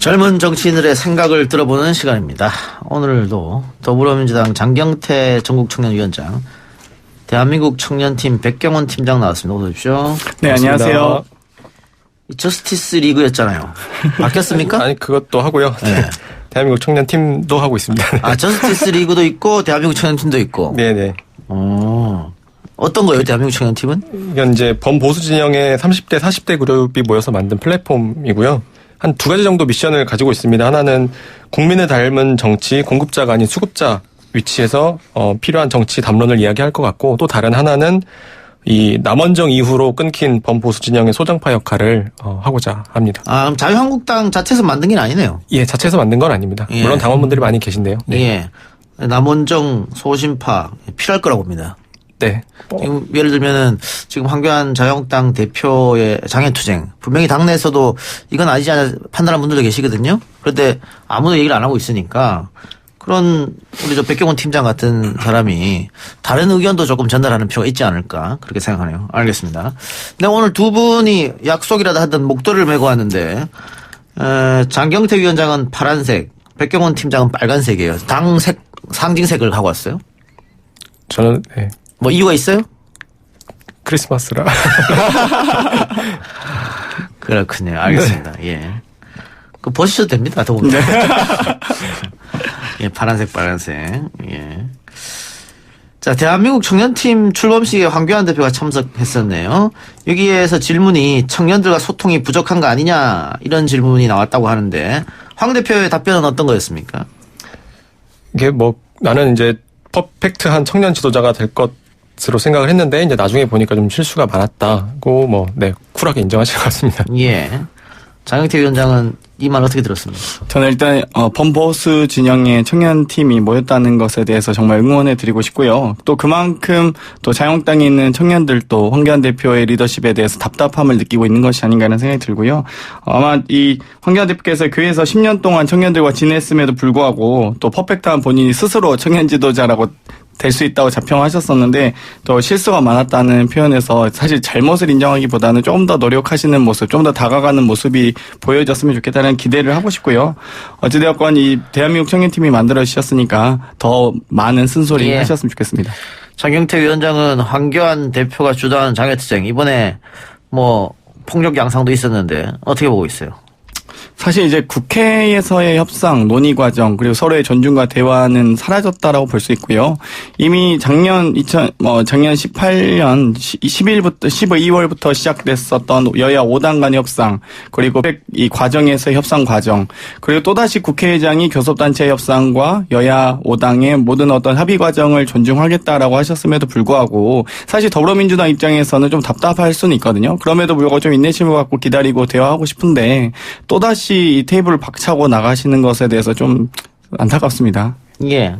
젊은 정치인들의 생각을 들어보는 시간입니다. 오늘도 더불어민주당 장경태 전국청년위원장, 대한민국 청년팀 백경원 팀장 나왔습니다. 어서 오십시오. 네, 안녕하세요. 저스티스 리그였잖아요. 바뀌었습니까? 아니, 그것도 하고요. 네. 대한민국 청년팀도 하고 있습니다. 아, 저스티스 리그도 있고 대한민국 청년팀도 있고. 네네. 어떤 거예요, 대한민국 청년팀은? 이건 이제 범보수 진영의 30대, 40대 그룹이 모여서 만든 플랫폼이고요. 한 두 가지 정도 미션을 가지고 있습니다. 하나는 국민을 닮은 정치, 공급자가 아닌 수급자 위치에서 필요한 정치 담론을 이야기할 것 같고, 또 다른 하나는 이 남원정 이후로 끊긴 범보수 진영의 소장파 역할을 하고자 합니다. 아, 그럼 자유한국당 자체에서 만든 게 아니네요. 예, 자체에서 만든 건 아닙니다. 예. 물론 당원분들이 많이 계신데요. 네. 예. 남원정 소신파 필요할 거라고 봅니다. 네. 지금 예를 들면은 지금 황교안 자유한국당 대표의 장애투쟁, 분명히 당내에서도 이건 아니지 않아 판단하는 분들도 계시거든요. 그런데 아무도 얘기를 안 하고 있으니까 그런 우리 저 백경원 팀장 같은 사람이 다른 의견도 조금 전달하는 필요가 있지 않을까 그렇게 생각하네요. 알겠습니다. 근데 오늘 두 분이 약속이라도 하던 목도리를 메고 왔는데 장경태 위원장은 파란색, 백경원 팀장은 빨간색이에요. 당색 상징색을 하고 왔어요. 저는 네. 뭐 이유가 있어요? 크리스마스라. 그렇군요. 알겠습니다. 네. 예. 그 벗으셔도 됩니다. 더우면. 네. 예, 파란색, 빨간색. 예. 자, 대한민국 청년팀 출범식에 황교안 대표가 참석했었네요. 여기에서 질문이 청년들과 소통이 부족한 거 아니냐 이런 질문이 나왔다고 하는데 황 대표의 답변은 어떤 거였습니까? 이게 뭐 나는 이제 퍼펙트한 청년 지도자가 될 것으로 생각을 했는데 이제 나중에 보니까 좀 실수가 많았다고 네, 쿨하게 인정하실 것 같습니다. 예. 장경태 위원장은 이 말 어떻게 들었습니까? 저는 일단 범보수 진영의 청년팀이 모였다는 것에 대해서 정말 응원해 드리고 싶고요. 또 그만큼 또 자유한국당에 있는 청년들도 황교안 대표의 리더십에 대해서 답답함을 느끼고 있는 것이 아닌가 하는 생각이 들고요. 아마 이 황교안 대표께서 교회에서 10년 동안 청년들과 지냈음에도 불구하고 또 퍼펙트한 본인이 스스로 청년 지도자라고 될 수 있다고 자평하셨었는데 또 실수가 많았다는 표현에서 사실 잘못을 인정하기보다는 조금 더 노력하시는 모습, 좀 더 다가가는 모습이 보여졌으면 좋겠다는 기대를 하고 싶고요. 어찌되었건 이 대한민국 청년팀이 만들어지셨으니까 더 많은 쓴소리 하셨으면 좋겠습니다. 장경태 위원장은 황교안 대표가 주도하는 장애투쟁 이번에 뭐 폭력 양상도 있었는데 어떻게 보고 있어요? 사실 이제 국회에서의 협상, 논의 과정, 그리고 서로의 존중과 대화는 사라졌다라고 볼 수 있고요. 이미 작년 18년 12월부터 시작됐었던 여야 5당 간의 협상, 그리고 이 과정에서의 협상 과정, 그리고 또다시 국회의장이 교섭단체 협상과 여야 5당의 모든 어떤 합의 과정을 존중하겠다라고 하셨음에도 불구하고 사실 더불어민주당 입장에서는 좀 답답할 수는 있거든요. 그럼에도 불구하고 좀 인내심을 갖고 기다리고 대화하고 싶은데 또다시 이 테이블을 박차고 나가시는 것에 대해서 좀 안타깝습니다. 예.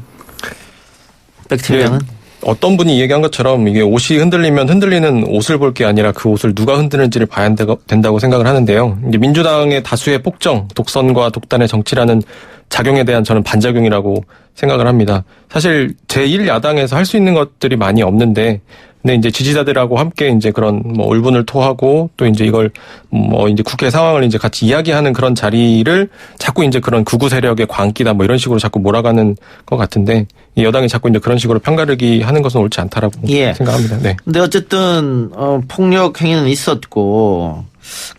백 팀장은? 어떤 분이 얘기한 것처럼 이게 옷이 흔들리면 흔들리는 옷을 볼 게 아니라 그 옷을 누가 흔드는지를 봐야 된다고 생각을 하는데요. 이제 민주당의 다수의 폭정, 독선과 독단의 정치라는 작용에 대한 저는 반작용이라고 생각을 합니다. 사실 제1야당에서 할 수 있는 것들이 많이 없는데 근데 이제 지지자들하고 함께 이제 그런 울분을 토하고 또 이제 이걸 이제 국회 상황을 이제 같이 이야기하는 그런 자리를 자꾸 이제 그런 극우 세력의 광기다 이런 식으로 자꾸 몰아가는 것 같은데 이 여당이 자꾸 이제 그런 식으로 편가르기 하는 것은 옳지 않다라고 생각합니다. 네. 근데 어쨌든 폭력 행위는 있었고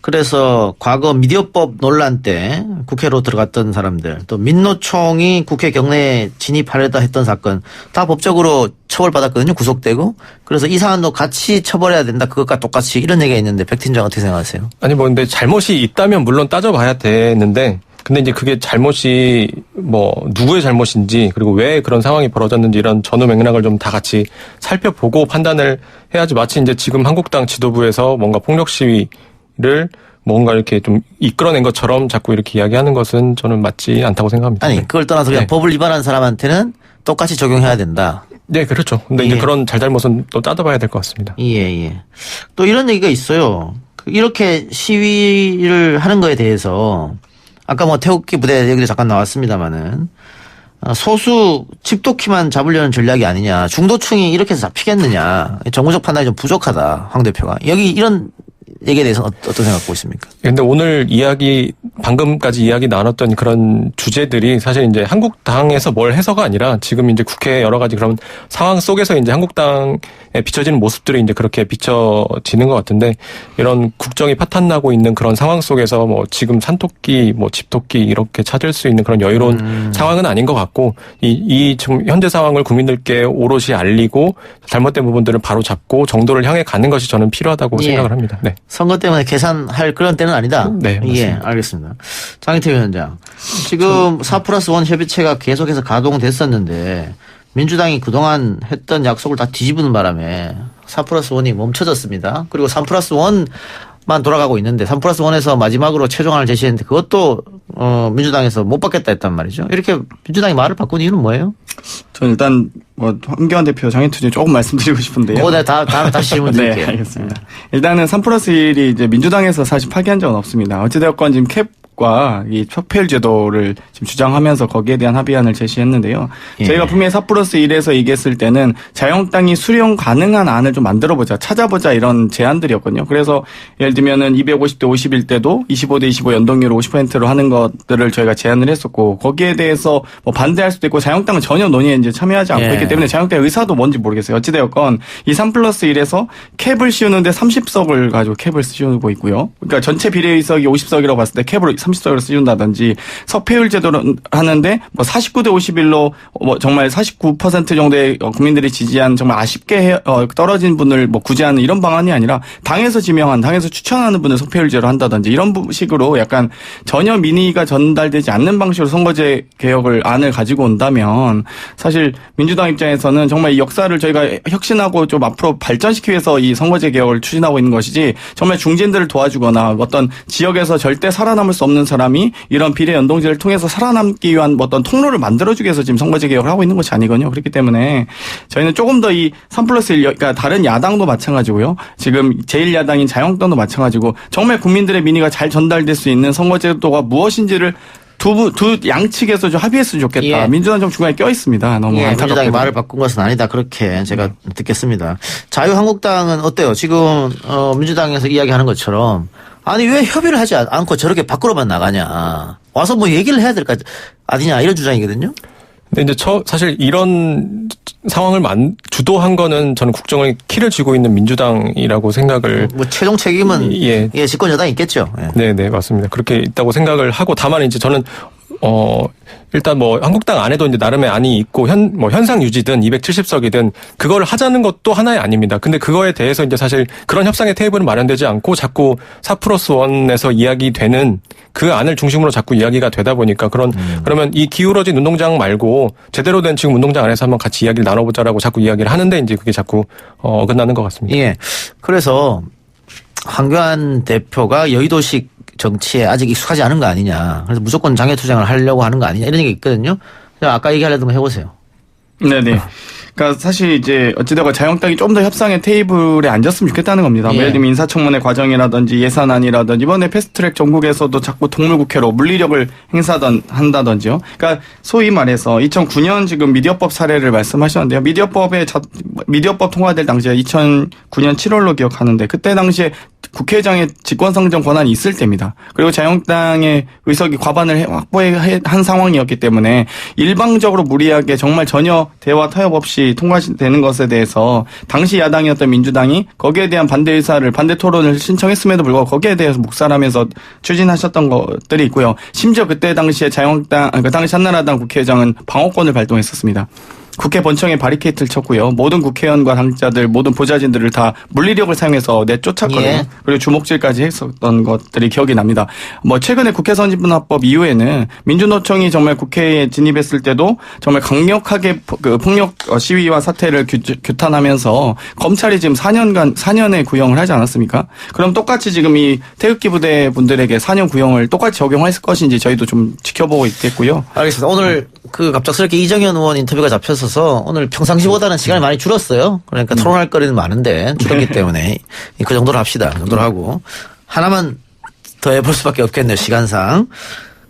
그래서 과거 미디어법 논란 때 국회로 들어갔던 사람들 또 민노총이 국회 경내에 진입하려다 했던 사건 다 법적으로 처벌받았거든요. 구속되고. 그래서 이 사안도 같이 처벌해야 된다. 그것과 똑같이 이런 얘기가 있는데 백 팀장 어떻게 생각하세요? 아니 근데 잘못이 있다면 물론 따져봐야 되는데 근데 이제 그게 잘못이 누구의 잘못인지 그리고 왜 그런 상황이 벌어졌는지 이런 전후 맥락을 좀 다 같이 살펴보고 판단을 해야지 마치 이제 지금 한국당 지도부에서 뭔가 폭력 시위를 뭔가 이렇게 좀 이끌어낸 것처럼 자꾸 이렇게 이야기하는 것은 저는 맞지 않다고 생각합니다. 아니, 그걸 떠나서 그냥 법을 위반한 사람한테는 똑같이 적용해야 된다. 네, 그렇죠. 근데 이제 그런 잘잘못은 또 따져봐야 될 것 같습니다. 예. 또 이런 얘기가 있어요. 이렇게 시위를 하는 거에 대해서 아까 태극기 부대 얘기도 잠깐 나왔습니다마는 소수 집도키만 잡으려는 전략이 아니냐. 중도층이 이렇게 해서 잡히겠느냐. 정무적 판단이 좀 부족하다. 황 대표가. 여기 이런 얘기에 대해서는 어떤 생각 갖고 있습니까? 근데 오늘 방금까지 이야기 나눴던 그런 주제들이 사실 이제 한국당에서 뭘 해서가 아니라 지금 이제 국회 여러 가지 그런 상황 속에서 이제 한국당에 비춰지는 모습들이 이제 그렇게 비춰지는 것 같은데 이런 국정이 파탄나고 있는 그런 상황 속에서 뭐 지금 산토끼, 뭐 집토끼 이렇게 찾을 수 있는 그런 여유로운 상황은 아닌 것 같고 이 지금 현재 상황을 국민들께 오롯이 알리고 잘못된 부분들을 바로 잡고 정도를 향해 가는 것이 저는 필요하다고 생각을 합니다. 네. 선거 때문에 계산할 그런 때는 아니다. 네, 맞습니다. 예, 알겠습니다. 장희태 위원장, 지금 4+1 협의체가 계속해서 가동됐었는데 민주당이 그동안 했던 약속을 다 뒤집는 바람에 4+1이 멈춰졌습니다. 그리고 3+1만 돌아가고 있는데 3+1에서 마지막으로 최종안을 제시했는데 그것도 민주당에서 못 받겠다 했단 말이죠. 이렇게 민주당이 말을 바꾼 이유는 뭐예요? 저는 일단 황교안 대표 장애투쟁 조금 말씀드리고 싶은데요. 네, 다시 질문 드릴게요. 네, 알겠습니다. 일단은 3+1이 이제 민주당에서 사실 파기한 적은 없습니다. 어찌되었건 지금 캡과 이 척폐율 제도를 지금 주장하면서 거기에 대한 합의안을 제시했는데요. 예. 저희가 분명히 4+1에서 얘기했을 때는 자유한국당이 수용 가능한 안을 좀 만들어보자, 찾아보자 이런 제안들이었거든요. 그래서 예를 들면은 250대 51 때도 25대 25 연동률을 50%로 하는 것들을 저희가 제안을 했었고 거기에 대해서 뭐 반대할 수도 있고 자유한국당은 전혀 논의에 이제 참여하지 않고 있기 때문에 자유한국당의 의사도 뭔지 모르겠어요. 어찌되었건 이 3+1에서 캡을 씌우는데 30석을 가지고 캡을 씌우고 있고요. 그러니까 전체 비례의석이 50석이라고 봤을 때 캡을 30석으로 씌운다든지 석패율 제도를 하는데 뭐 49대 51로 뭐 정말 49% 정도의 국민들이 지지한 정말 아쉽게 떨어진 분을 뭐 구제하는 이런 방안이 아니라 당에서 지명한 당에서 추천하는 분을 석패율제로 한다든지 이런 식으로 약간 전혀 민의가 전달되지 않는 방식으로 선거제 개혁을 안을 가지고 온다면 사실 민주당 입장에서는 정말 이 역사를 저희가 혁신하고 좀 앞으로 발전시키기 위해서 이 선거제 개혁을 추진하고 있는 것이지 정말 중진들을 도와주거나 어떤 지역에서 절대 살아남을 수 없는 사람이 이런 비례 연동제를 통해서 살아남기 위한 어떤 통로를 만들어주기 위해서 지금 선거제 개혁을 하고 있는 것이 아니거든요. 그렇기 때문에 저희는 조금 더 이 3+1 그러니까 다른 야당도 마찬가지고요. 지금 제1야당인 자유한국당도 마찬가지고 정말 국민들의 민의가 잘 전달될 수 있는 선거제도가 무엇인지를 두 양측에서 좀 합의했으면 좋겠다. 예. 민주당 좀 중간에 껴 있습니다. 너무 안타깝게. 민주당이 말을 바꾼 것은 아니다. 그렇게 제가 듣겠습니다. 자유한국당은 어때요? 지금 민주당에서 이야기하는 것처럼 아니 왜 협의를 하지 않고 저렇게 밖으로만 나가냐. 와서 뭐 얘기를 해야 될 거 아니냐 이런 주장이거든요. 근데 이제 사실 이런 상황을 주도한 거는 저는 국정의 키를 쥐고 있는 민주당이라고 생각을. 뭐 최종 책임은 예, 집권 여당이 있겠죠. 예. 네, 맞습니다. 그렇게 있다고 생각을 하고 다만 이제 저는 일단 뭐 한국당 안에도 이제 나름의 안이 있고 현상 유지든 270석이든 그걸 하자는 것도 하나의 안입니다. 근데 그거에 대해서 이제 사실 그런 협상의 테이블은 마련되지 않고 자꾸 4+1에서 이야기되는 그 안을 중심으로 자꾸 이야기가 되다 보니까 그러면 이 기울어진 운동장 말고 제대로 된 지금 운동장 안에서 한번 같이 이야기를 나눠보자라고 자꾸 이야기를 하는데 이제 그게 자꾸 어긋나는 것 같습니다. 예. 그래서 황교안 대표가 여의도식 정치에 아직 익숙하지 않은 거 아니냐. 그래서 무조건 장애투쟁을 하려고 하는 거 아니냐. 이런 얘기 있거든요. 아까 얘기하려던 거 해보세요. 네네. 그러니까 사실 이제 어찌되건 자유한국당이 좀 더 협상의 테이블에 앉았으면 좋겠다는 겁니다. 예. 예를 들면 인사청문회 과정이라든지 예산안이라든지 이번에 패스트트랙 전국에서도 자꾸 동물국회로 물리력을 한다든지요. 그러니까 소위 말해서 2009년 지금 미디어법 사례를 말씀하셨는데요. 미디어법 통과될 당시에 2009년 7월로 기억하는데 그때 당시에 국회의장의 직권상정 권한이 있을 때입니다. 그리고 자유한국당의 의석이 과반을 확보한 상황이었기 때문에 일방적으로 무리하게 정말 전혀 대화 타협 없이 통과되는 것에 대해서 당시 야당이었던 민주당이 거기에 대한 반대 토론을 신청했음에도 불구하고 거기에 대해서 묵살하면서 추진하셨던 것들이 있고요. 심지어 그때 당시에 자유한국당, 그 당시 한나라당 국회의장은 방어권을 발동했었습니다. 국회 본청에 바리케이트를 쳤고요. 모든 국회의원과 당자들, 모든 보좌진들을 다 물리력을 사용해서 내쫓았거든요. 예. 그리고 주목질까지 했었던 것들이 기억이 납니다. 뭐 최근에 국회 선진분화법 이후에는 민주노총이 정말 국회에 진입했을 때도 정말 강력하게 그 폭력 시위와 사태를 규탄하면서 검찰이 지금 4년의 구형을 하지 않았습니까? 그럼 똑같이 지금 이 태극기 부대 분들에게 4년 구형을 똑같이 적용했을 것인지 저희도 좀 지켜보고 있겠고요. 알겠습니다. 오늘 갑작스럽게 이정현 의원 인터뷰가 잡혔어서 오늘 평상시보다는 시간이 많이 줄었어요. 그러니까 토론할 거리는 많은데 줄었기 때문에 그 정도로 합시다. 그 정도로 하고 하나만 더 해볼 수밖에 없겠네요. 시간상.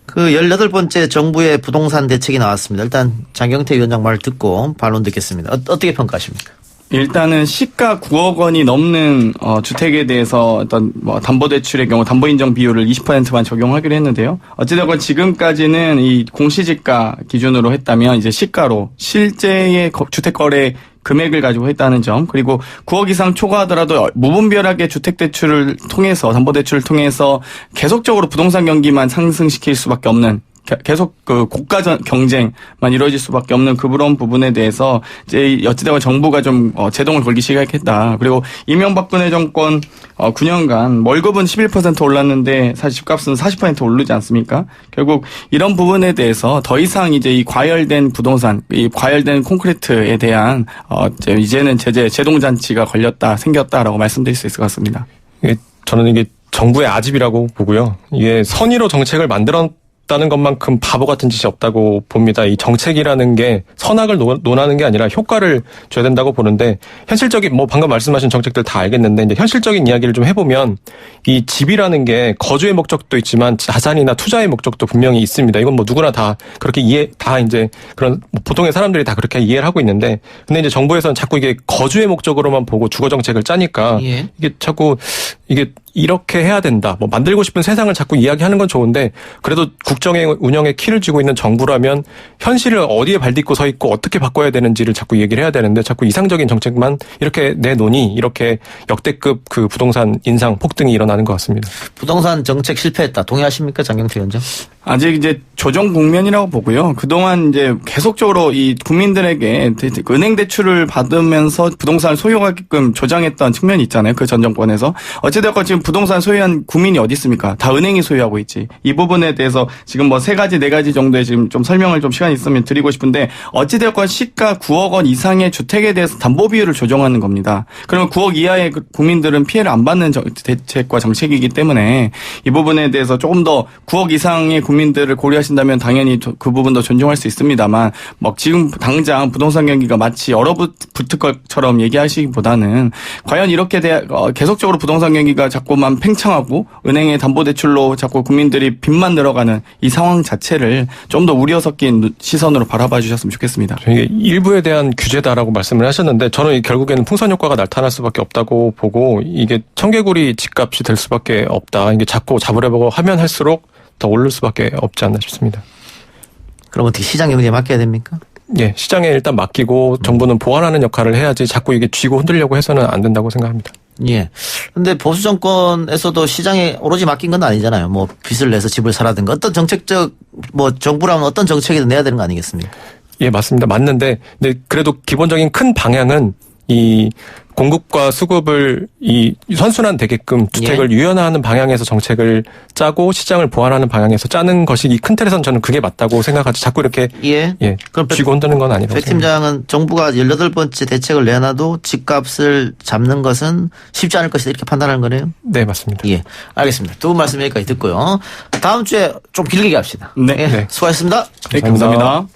그 18번째 정부의 부동산 대책이 나왔습니다. 일단 장경태 위원장 말 듣고 반론 듣겠습니다. 어떻게 평가하십니까? 일단은 시가 9억 원이 넘는 주택에 대해서 어떤 담보대출의 경우 담보인정 비율을 20%만 적용하기로 했는데요. 어찌되건 지금까지는 이 공시지가 기준으로 했다면 이제 시가로 실제의 주택거래 금액을 가지고 했다는 점, 그리고 9억 이상 초과하더라도 무분별하게 주택대출을 통해서 담보대출을 통해서 계속적으로 부동산 경기만 상승시킬 수밖에 없는, 계속 그 고가 경쟁만 이루어질 수밖에 없는 그런 부분에 대해서 이제 어찌되건 정부가 좀 제동을 걸기 시작했다. 그리고 이명박근혜 정권 9년간 월급은 11% 올랐는데 사실 집값은 40% 오르지 않습니까? 결국 이런 부분에 대해서 더 이상 이제 이 과열된 부동산, 이 과열된 콘크리트에 대한 이제는 제동 장치가 생겼다라고 말씀드릴 수 있을 것 같습니다. 저는 이게 정부의 아집이라고 보고요. 이게 선의로 정책을 다는 것만큼 바보 같은 짓이 없다고 봅니다. 이 정책이라는 게 선악을 논하는 게 아니라 효과를 줘야 된다고 보는데, 현실적인 방금 말씀하신 정책들 다 알겠는데 이제 현실적인 이야기를 좀 해보면 이 집이라는 게 거주의 목적도 있지만 자산이나 투자의 목적도 분명히 있습니다. 이건 누구나 다 그렇게 이제 그런 보통의 사람들이 다 그렇게 이해를 하고 있는데, 근데 이제 정부에서는 자꾸 이게 거주의 목적으로만 보고 주거 정책을 짜니까 이게 자꾸 이게 이렇게 해야 된다. 만들고 싶은 세상을 자꾸 이야기하는 건 좋은데, 그래도 국정의 운영에 키를 쥐고 있는 정부라면 현실을 어디에 발딛고 서 있고 어떻게 바꿔야 되는지를 자꾸 얘기를 해야 되는데, 자꾸 이상적인 정책만 이렇게 내놓으니 이렇게 역대급 그 부동산 인상 폭등이 일어나는 것 같습니다. 부동산 정책 실패했다. 동의하십니까, 장경태 위원장? 아직 이제 조정 국면이라고 보고요. 그동안 이제 계속적으로 이 국민들에게 은행 대출을 받으면서 부동산을 소유하게끔 조장했던 측면이 있잖아요. 그 전 정권에서. 어찌되었건 지금 부동산 소유한 국민이 어디 있습니까? 다 은행이 소유하고 있지. 이 부분에 대해서 지금 3가지, 4가지 정도의 지금 좀 설명을 좀 시간이 있으면 드리고 싶은데, 어찌되었건 시가 9억 원 이상의 주택에 대해서 담보 비율을 조정하는 겁니다. 그러면 9억 이하의 국민들은 피해를 안 받는 대책과 정책이기 때문에 이 부분에 대해서 조금 더 9억 이상의 국민들을 고려하신다면 당연히 그 부분도 존중할 수 있습니다만, 지금 당장 부동산 경기가 마치 얼어붙을 것처럼 얘기하시기보다는 과연 이렇게 계속적으로 부동산 경기가 자꾸만 팽창하고 은행의 담보대출로 자꾸 국민들이 빚만 늘어가는 이 상황 자체를 좀 더 우려 섞인 시선으로 바라봐 주셨으면 좋겠습니다. 이게 일부에 대한 규제다라고 말씀을 하셨는데, 저는 결국에는 풍선 효과가 나타날 수밖에 없다고 보고, 이게 청개구리 집값이 될 수밖에 없다. 이게 자꾸 잡으려고 하면 할수록 더 오를 수밖에 없지 않나 싶습니다. 그럼 어떻게 시장 경제에 맡겨야 됩니까? 예, 시장에 일단 맡기고 정부는 보완하는 역할을 해야지 자꾸 이게 쥐고 흔들려고 해서는 안 된다고 생각합니다. 예. 근데 보수 정권에서도 시장에 오로지 맡긴 건 아니잖아요. 빚을 내서 집을 사라든가 어떤 정책적 정부라면 어떤 정책이든 내야 되는 거 아니겠습니까? 예, 맞습니다. 맞는데, 근데 그래도 기본적인 큰 방향은 이 공급과 수급을 선순환 되게끔 주택을 유연화하는 방향에서 정책을 짜고 시장을 보완하는 방향에서 짜는 것이 이 큰 틀에서는 저는 그게 맞다고 생각하지, 자꾸 이렇게 그럼 쥐고 흔드는 건 아니라고 백 팀장은 정부가 18번째 대책을 내놔도 집값을 잡는 것은 쉽지 않을 것이다 이렇게 판단하는 거네요? 네, 맞습니다. 예, 알겠습니다. 두 분 말씀 여기까지 듣고요. 다음 주에 좀 길게 합시다. 네. 수고하셨습니다. 네, 감사합니다.